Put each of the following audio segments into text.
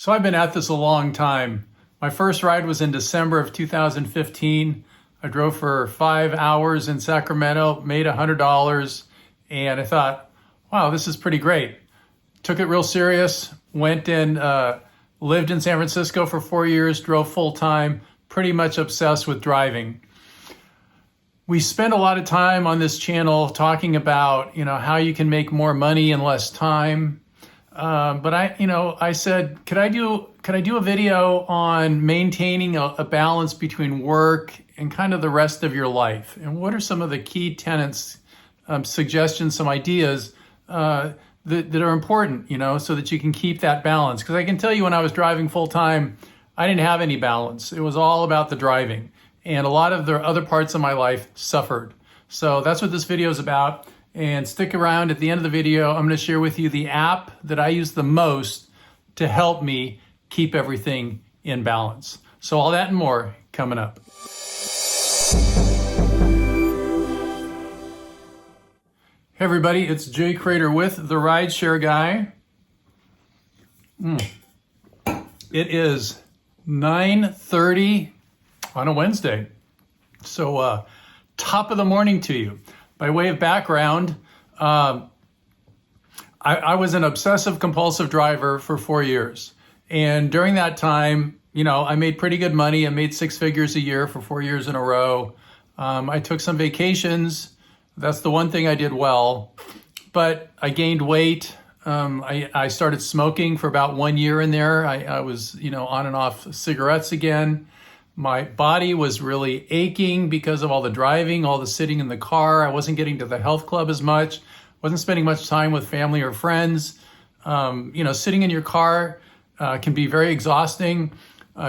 So I've been at this a long time. My first ride was in December of 2015. I drove for 5 hours in Sacramento, made $100, and I thought, wow, this is pretty great. Took it real serious, went and lived in San Francisco for 4 years, drove full time, pretty much obsessed with driving. We spend a lot of time on this channel talking about, how you can make more money in less time. But I said, could I do a video on maintaining a balance between work and kind of the rest of your life? And what are some of the key tenets, suggestions, some ideas that are important, so that you can keep that balance? Because I can tell you, when I was driving full time, I didn't have any balance. It was all about the driving. And a lot of the other parts of my life suffered. So that's what this video is about. And stick around. At the end of the video, I'm going to share with you the app that I use the most to help me keep everything in balance. So all that and more coming up. Hey everybody, it's Jay Crater with the RideShare Guy. It is 9:30 on a Wednesday. So top of the morning to you. By way of background, I was an obsessive compulsive driver for 4 years. And during that time, I made pretty good money. I made 6 figures a year for 4 years in a row. I took some vacations. That's the one thing I did well. But I gained weight. I started smoking for about 1 year in there. I was, on and off cigarettes again. My body was really aching because of all the driving, all the sitting in the car. I wasn't getting to the health club as much. Wasn't spending much time with family or friends. Sitting in your car can be very exhausting.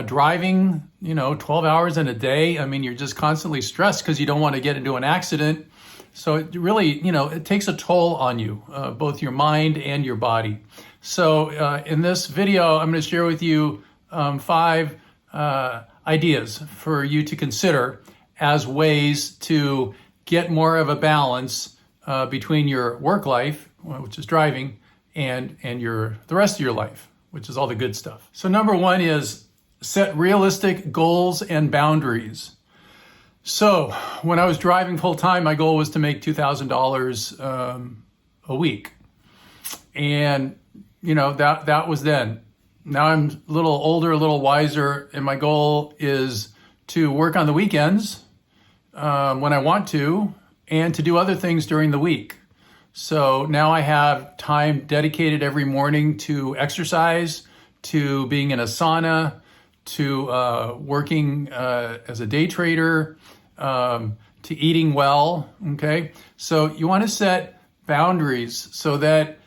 Driving, 12 hours in a day. I mean, you're just constantly stressed because you don't want to get into an accident. So it really, it takes a toll on you, both your mind and your body. So in this video, I'm going to share with you 5 ideas for you to consider as ways to get more of a balance between your work life, which is driving, and the rest of your life, which is all the good stuff. So number 1 is set realistic goals and boundaries. So when I was driving full time, my goal was to make $2,000 a week. And, that was then. Now I'm a little older, a little wiser, and my goal is to work on the weekends when I want to, and to do other things during the week. So now I have time dedicated every morning to exercise, to being in a sauna, to working as a day trader, to eating well, okay? So you want to set boundaries so that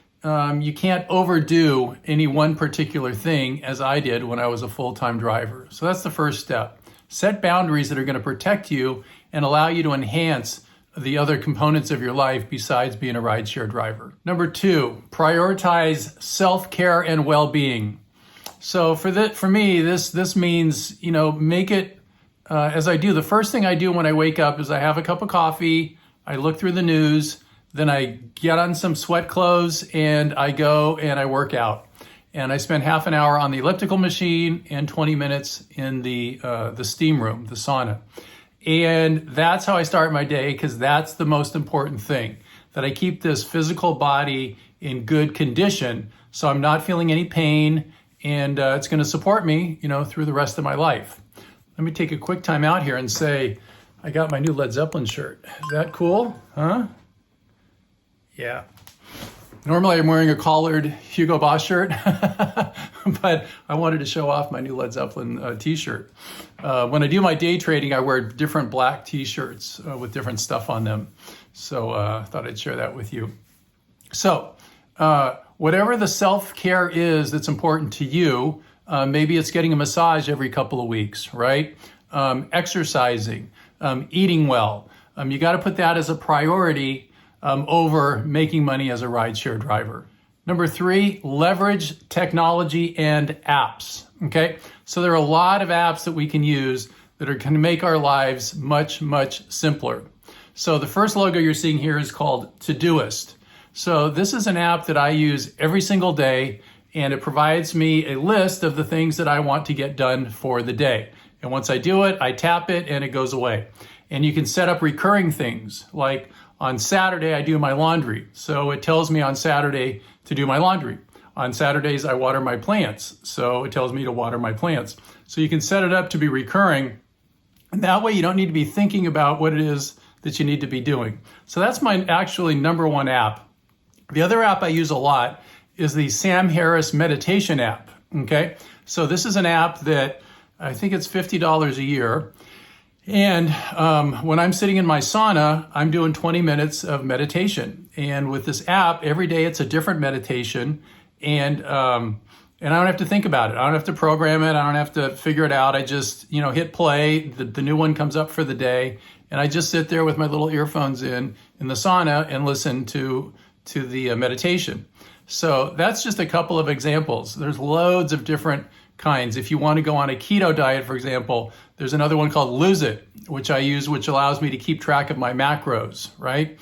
you can't overdo any one particular thing, as I did when I was a full-time driver. So that's the first step. Set boundaries that are going to protect you and allow you to enhance the other components of your life besides being a rideshare driver. Number 2, prioritize self-care and well-being. So for me, this means, make it as I do. The first thing I do when I wake up is I have a cup of coffee, I look through the news, then I get on some sweat clothes and I go and I work out. And I spend half an hour on the elliptical machine and 20 minutes in the steam room, the sauna. And that's how I start my day, because that's the most important thing, that I keep this physical body in good condition so I'm not feeling any pain, and it's going to support me, through the rest of my life. Let me take a quick time out here and say, I got my new Led Zeppelin shirt. Is that cool? Huh? Yeah. Normally I'm wearing a collared Hugo Boss shirt, but I wanted to show off my new Led Zeppelin t-shirt. When I do my day trading, I wear different black t-shirts with different stuff on them. So I thought I'd share that with you. So whatever the self-care is that's important to you, maybe it's getting a massage every couple of weeks, right? Exercising, eating well. You got to put that as a priority over making money as a rideshare driver. Number 3, leverage technology and apps, okay? So there are a lot of apps that we can use that are going to make our lives much, much simpler. So the first logo you're seeing here is called Todoist. So this is an app that I use every single day, and it provides me a list of the things that I want to get done for the day. And once I do it, I tap it and it goes away. And you can set up recurring things, like on Saturday, I do my laundry. So it tells me on Saturday to do my laundry. On Saturdays, I water my plants. So it tells me to water my plants. So you can set it up to be recurring. And that way you don't need to be thinking about what it is that you need to be doing. So that's my actually number one app. The other app I use a lot is the Sam Harris meditation app. Okay. So this is an app that I think it's $50 a year. And when I'm sitting in my sauna, I'm doing 20 minutes of meditation. And with this app, every day it's a different meditation. And I don't have to think about it. I don't have to program it. I don't have to figure it out. I just, hit play. The new one comes up for the day. And I just sit there with my little earphones in the sauna and listen to the meditation. So that's just a couple of examples. There's loads of different kinds. If you want to go on a keto diet, for example, there's another one called Lose It, which I use, which allows me to keep track of my macros, right?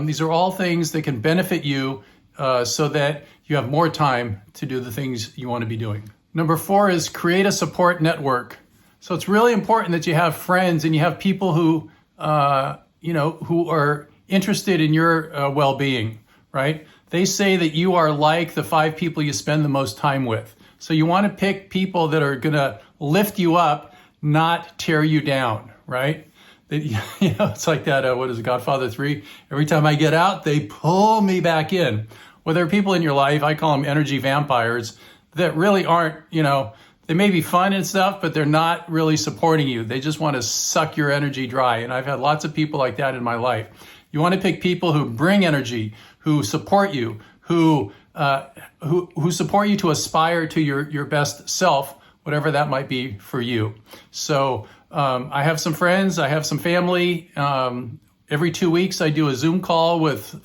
These are all things that can benefit you so that you have more time to do the things you want to be doing. Number 4 is create a support network. So it's really important that you have friends and you have people who, who are interested in your well-being, right? They say that you are like the 5 people you spend the most time with. So you want to pick people that are going to lift you up, not tear you down, right? It's like that, what is it, Godfather 3? Every time I get out, they pull me back in. Well, there are people in your life, I call them energy vampires, that really aren't, they may be fun and stuff, but they're not really supporting you. They just want to suck your energy dry. And I've had lots of people like that in my life. You want to pick people who bring energy, who support you, who support you to aspire to your best self, whatever that might be for you. So I have some friends, I have some family. Every 2 weeks, I do a Zoom call with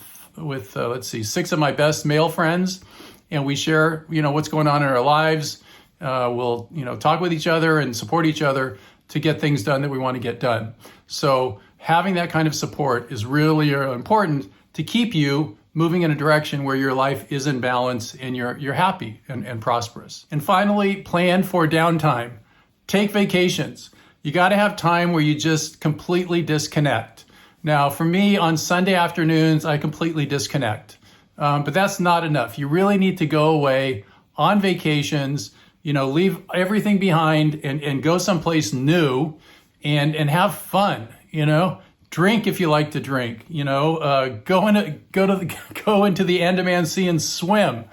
6 of my best male friends, and we share, what's going on in our lives. We'll, talk with each other and support each other to get things done that we want to get done. So having that kind of support is really important to keep you moving in a direction where your life is in balance and you're happy and prosperous. And finally, plan for downtime. Take vacations. You got to have time where you just completely disconnect. Now, for me, on Sunday afternoons, I completely disconnect. But that's not enough. You really need to go away on vacations, leave everything behind and go someplace new and have fun, Drink if you like to drink, go into the Andaman Sea and swim,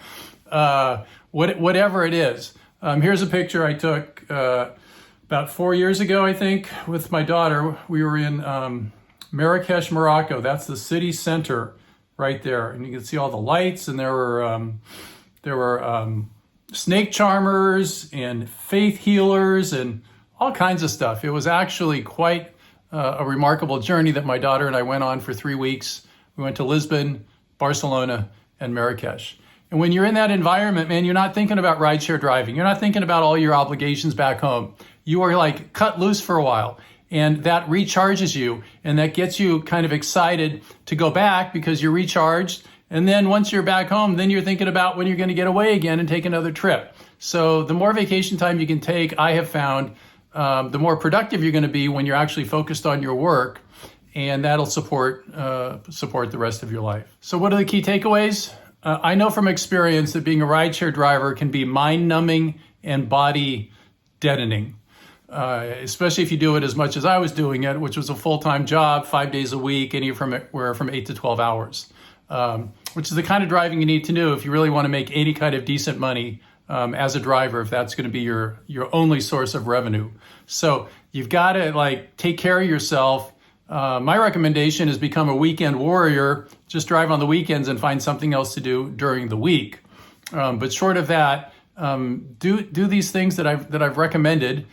whatever it is. Here's a picture I took about 4 years ago, I think, with my daughter. We were in Marrakesh, Morocco. That's the city center right there, and you can see all the lights. And there were snake charmers and faith healers and all kinds of stuff. It was actually quite a remarkable journey that my daughter and I went on for 3 weeks. We went to Lisbon, Barcelona, and Marrakesh. And when you're in that environment, man, you're not thinking about rideshare driving. You're not thinking about all your obligations back home. You are like cut loose for a while. And that recharges you, and that gets you kind of excited to go back because you're recharged. And then once you're back home, then you're thinking about when you're going to get away again and take another trip. So the more vacation time you can take, I have found, the more productive you're going to be when you're actually focused on your work, and that'll support the rest of your life. So what are the key takeaways? I know from experience that being a rideshare driver can be mind-numbing and body deadening. Especially if you do it as much as I was doing it, which was a full-time job, 5 days a week, anywhere from 8 to 12 hours, which is the kind of driving you need to do if you really want to make any kind of decent money as a driver, if that's going to be your only source of revenue. So you've got to take care of yourself. My recommendation is become a weekend warrior. Just drive on the weekends and find something else to do during the week. But short of that, do these things that I've recommended.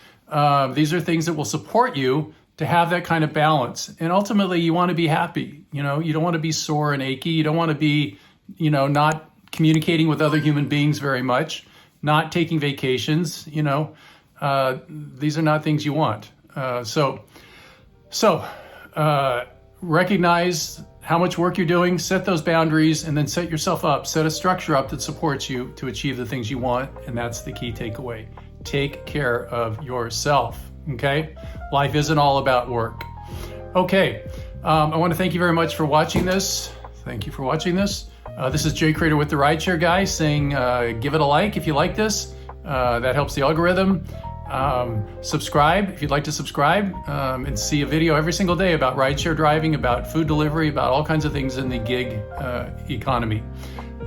These are things that will support you to have that kind of balance. And ultimately, you want to be happy. You don't want to be sore and achy. You don't want to be, not communicating with other human beings very much, not taking vacations. These are not things you want. So recognize how much work you're doing, set those boundaries, and then set yourself up, set a structure up that supports you to achieve the things you want. And that's the key takeaway. Take care of yourself, okay? Life isn't all about work. Okay, I want to thank you very much for watching this. Thank you for watching this. This is Jay Crater with the RideShare Guy saying give it a like if you like this. That helps the algorithm. Subscribe if you'd like to subscribe and see a video every single day about rideshare driving, about food delivery, about all kinds of things in the gig economy.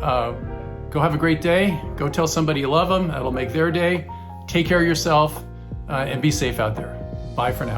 Go have a great day. Go tell somebody you love them. That'll make their day. Take care of yourself and be safe out there. Bye for now.